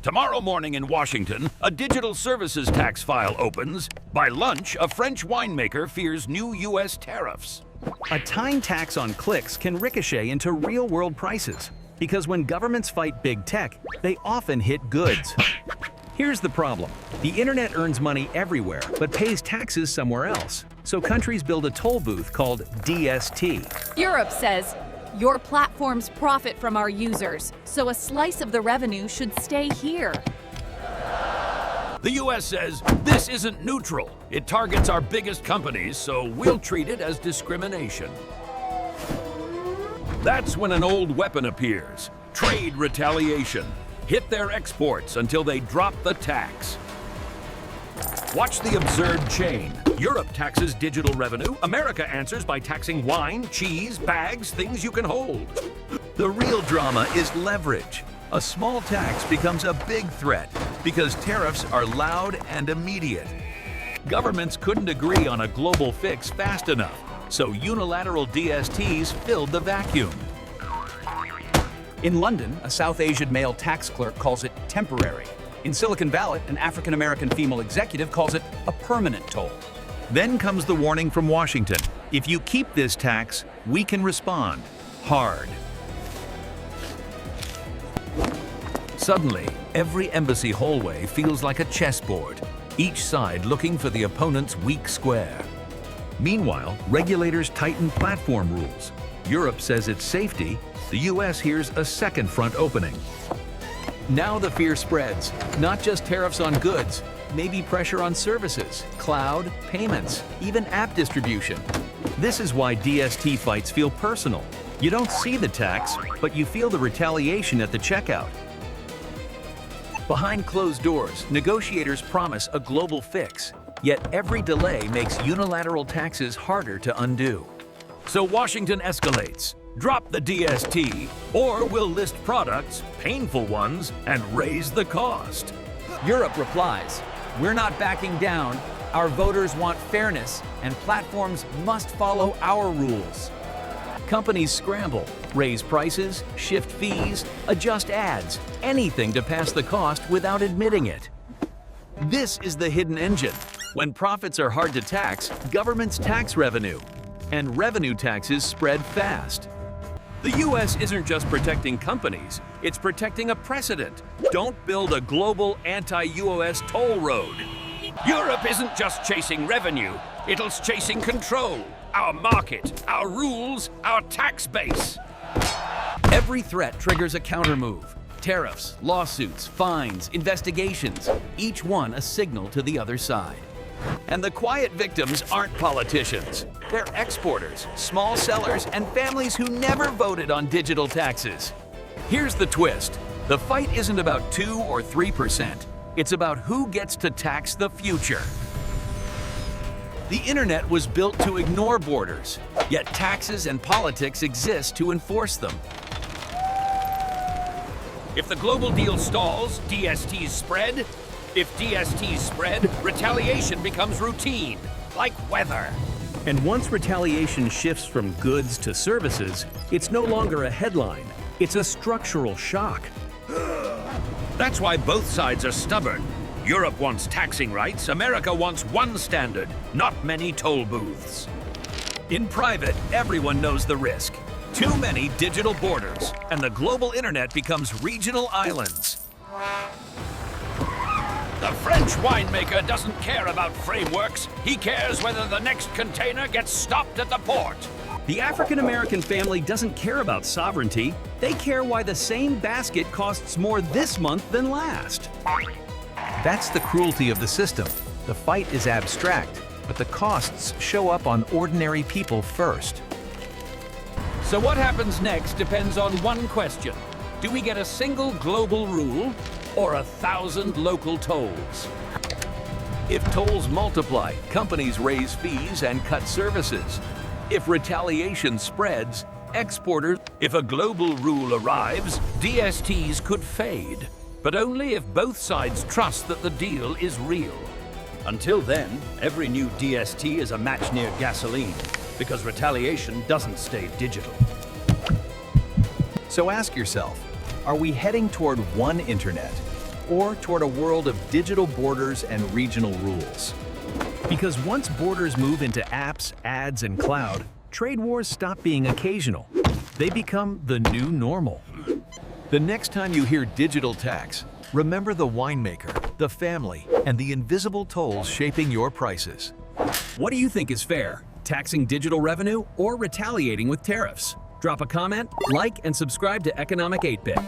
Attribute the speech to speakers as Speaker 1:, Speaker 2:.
Speaker 1: Tomorrow morning in Washington, a digital services tax file opens. By lunch, a French winemaker fears new U.S. tariffs.
Speaker 2: A tying tax on clicks can ricochet into real-world prices, because when governments fight big tech, they often hit goods. Here's the problem. The internet earns money everywhere, but pays taxes somewhere else. So countries build a toll booth called DST.
Speaker 3: Europe says, your platforms profit from our users, so a slice of the revenue should stay here.
Speaker 1: The U.S. says, this isn't neutral. It targets our biggest companies, so we'll treat it as discrimination. That's when an old weapon appears. Trade retaliation. Hit their exports until they drop the tax. Watch the absurd chain. Europe taxes digital revenue. America answers by taxing wine, cheese, bags, things you can hold. The real drama is leverage. A small tax becomes a big threat because tariffs are loud and immediate. Governments couldn't agree on a global fix fast enough, so unilateral DSTs filled the vacuum.
Speaker 2: In London, a South Asian male tax clerk calls it temporary. In Silicon Valley, an African-American female executive calls it a permanent toll.
Speaker 1: Then comes the warning from Washington. If you keep this tax, we can respond hard. Suddenly, every embassy hallway feels like a chessboard, each side looking for the opponent's weak square. Meanwhile, regulators tighten platform rules. Europe says it's safety. The U.S. hears a second front opening.
Speaker 2: Now the fear spreads. Not just tariffs on goods, maybe pressure on services, cloud, payments, even app distribution.
Speaker 1: This is why DST fights feel personal. You don't see the tax, but you feel the retaliation at the checkout. Behind closed doors, negotiators promise a global fix, yet every delay makes unilateral taxes harder to undo. So Washington escalates. Drop the DST, or we'll list products, painful ones, and raise the cost.
Speaker 2: Europe replies, we're not backing down. Our voters want fairness, and platforms must follow our rules. Companies scramble, raise prices, shift fees, adjust ads, anything to pass the cost without admitting it. This is the hidden engine. When profits are hard to tax, governments tax revenue, and revenue taxes spread fast. The U.S. isn't just protecting companies, it's protecting a precedent. Don't build a global anti-US toll road. Europe isn't just chasing revenue, it's chasing control, our market, our rules, our tax base. Every threat triggers a countermove. Tariffs, lawsuits, fines, investigations, each one a signal to the other side. And the quiet victims aren't politicians. They're exporters, small sellers, and families who never voted on digital taxes. Here's the twist. The fight isn't about 2 or 3%. It's about who gets to tax the future. The internet was built to ignore borders, yet taxes and politics exist to enforce them. If the global deal stalls, DSTs spread. If DSTs spread, retaliation becomes routine, like weather. And once retaliation shifts from goods to services, it's no longer a headline, it's a structural shock.
Speaker 1: That's why both sides are stubborn. Europe wants taxing rights, America wants one standard, not many toll booths. In private, everyone knows the risk. Too many digital borders, and the global internet becomes regional islands. The French winemaker doesn't care about frameworks. He cares whether the next container gets stopped at the port.
Speaker 2: The African-American family doesn't care about sovereignty. They care why the same basket costs more this month than last.
Speaker 4: That's the cruelty of the system. The fight is abstract, but the costs show up on ordinary people first.
Speaker 1: So what happens next depends on one question. Do we get a single global rule or 1,000 local tolls? If tolls multiply, companies raise fees and cut services. If retaliation spreads, exporters. If a global rule arrives, DSTs could fade, but only if both sides trust that the deal is real. Until then, every new DST is a match near gasoline, because retaliation doesn't stay digital.
Speaker 4: So ask yourself, are we heading toward one internet
Speaker 2: or toward a world of digital borders and regional rules.
Speaker 4: Because once borders move into apps, ads, and cloud, trade wars stop being occasional. They become the new normal. The next time you hear digital tax, remember the winemaker, the family, and the invisible tolls shaping your prices.
Speaker 2: What do you think is fair? Taxing digital revenue or retaliating with tariffs? Drop a comment, like, and subscribe to Economic 8-Bit.